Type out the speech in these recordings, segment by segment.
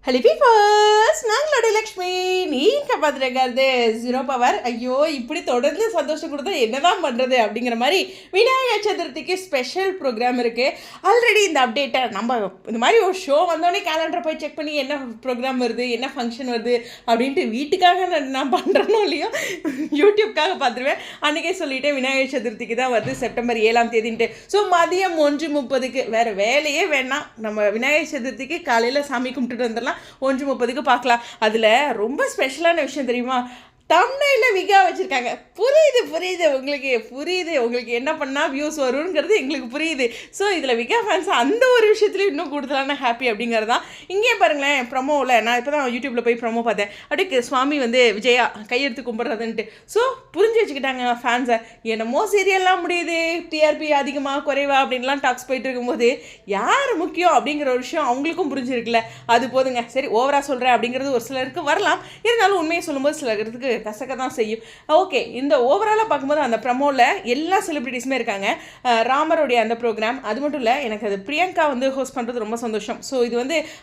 Hello peepers, நாங்களோட Lakshmi. நீங்கள் பார்த்துருக்கிறது zero power. ஐயோ, இப்படி தொடர்ந்து சந்தோஷம் கொடுத்தா என்னதான் பண்ணுறது அப்படிங்கிற மாதிரி விநாயகர் சதுர்த்திக்கு ஸ்பெஷல் ப்ரோக்ராம் இருக்குது. ஆல்ரெடி இந்த அப்டேட்டை நம்ம இந்த மாதிரி ஒரு ஷோ வந்தோடனே கேலண்டரை போய் செக் பண்ணி என்ன ப்ரோக்ராம் வருது, என்ன ஃபங்க்ஷன் வருது அப்படின்ட்டு வீட்டுக்காக நான் பண்ணுறனோ இல்லையோ யூடியூப்காக பார்த்துருவேன். அன்றைக்கே சொல்லிவிட்டு விநாயகர் சதுர்த்திக்கு தான் வருது செப்டம்பர் 7 ஸோ மதியம் 1:30 வேறு வேலையே வேணாம். நம்ம விநாயகர் சதுர்த்திக்கு காலையில் சாமி கும்பிட்டுட்டு வந்துடலாம். 1:30 பார்க்கலாம். அதில் ரொம்ப ஸ்பெஷலான விஷயம் தெரியுமா? தம்ப்நெயிலில் விகா வச்சுருக்காங்க. புரியுது உங்களுக்கு என்ன பண்ணால் வியூஸ் வருங்கிறது எங்களுக்கு புரியுது. ஸோ இதில் விகா ஃபேன்ஸ் அந்த ஒரு விஷயத்துலையும் இன்னும் கூடுதலான ஹாப்பி அப்படிங்கிறது தான். இங்கே பாருங்களேன், ப்ரமோவில் நான் இப்போ தான் யூடியூப்பில் போய் ப்ரமோ பார்த்தேன். அப்படியே சுவாமி விஜயா கையெடுத்து கும்பிட்றதுன்ட்டு. ஸோ புரிஞ்சு வச்சுக்கிட்டாங்க ஃபேன்ஸை. என்னமோ சீரியல்லாம் முடியுது, டிஆர்பி அதிகமாக குறைவா அப்படின்லாம் டாக்ஸ் போயிட்டு இருக்கும்போது யார் முக்கியம் அப்படிங்கிற ஒரு விஷயம் அவங்களுக்கும் புரிஞ்சிருக்குல்ல. அது போதுங்க. சரி, ஓவராக சொல்கிறேன் அப்படிங்கிறது ஒரு சிலருக்கு வரலாம். இருந்தாலும் உண்மையை சொல்லும்போது சிலருக்கு கசக்க தான் செய்யும். ஓகே, இந்த ஓவராலாக பார்க்கும்போது அந்த ப்ரமோவில் எல்லா செலிபிரிட்டிஸுமே இருக்காங்க. ராமருடைய அந்த ப்ரோக்ராம் அது மட்டும் இல்லை, எனக்கு அது பிரியங்கா ஹோஸ்ட் பண்ணுறது ரொம்ப சந்தோஷம். ஸோ இது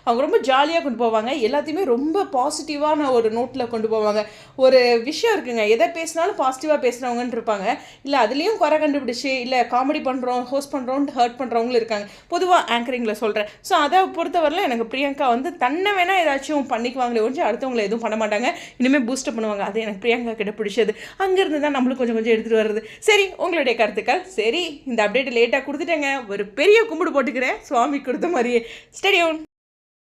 அவங்க ரொம்ப ஜாலியாக கொண்டு போவாங்க. எல்லாத்தையுமே ரொம்ப பாசிட்டிவான ஒரு நோட்டில் கொண்டு போவாங்க. ஒரு விஷயம் இருக்குங்க, எதை பேசினாலும் பாசிட்டிவாக பேசுகிறவங்கன்னு இருப்பாங்க. இல்லை அதுலேயும் குறை கண்டுபிடிச்சி இல்லை காமெடி பண்ணுறோம், ஹோஸ்ட் பண்ணுறோன்ட்டு ஹர்ட் பண்ணுறவங்களும் இருக்காங்க. பொதுவாக ஆங்கரிங்கில் சொல்கிறேன். ஸோ அதை பொறுத்தவரையில் எனக்கு பிரியங்கா தன்னை வேணால் ஏதாச்சும் பண்ணிக்குவாங்களே ஒழிஞ்சு அடுத்தவங்களை எதுவும் பண்ண மாட்டாங்க. இனிமேல் பூஸ்டப் பண்ணுவாங்க. அது எனக்கு பிரியங்கா கிட்ட பிடிச்சது. அங்கேருந்து தான் நம்மளும் கொஞ்சம் எடுத்துகிட்டு வர்றது. சரி, உங்களுடைய கருத்துக்கள். சரி, இந்த அப்டேட் லேட்டாக கொடுத்துட்டேங்க. ஒரு பெரிய கும்பிடு போட்டுக்கிறேன் சுவாமி கொடுத்த மாதிரியே. Stay tune.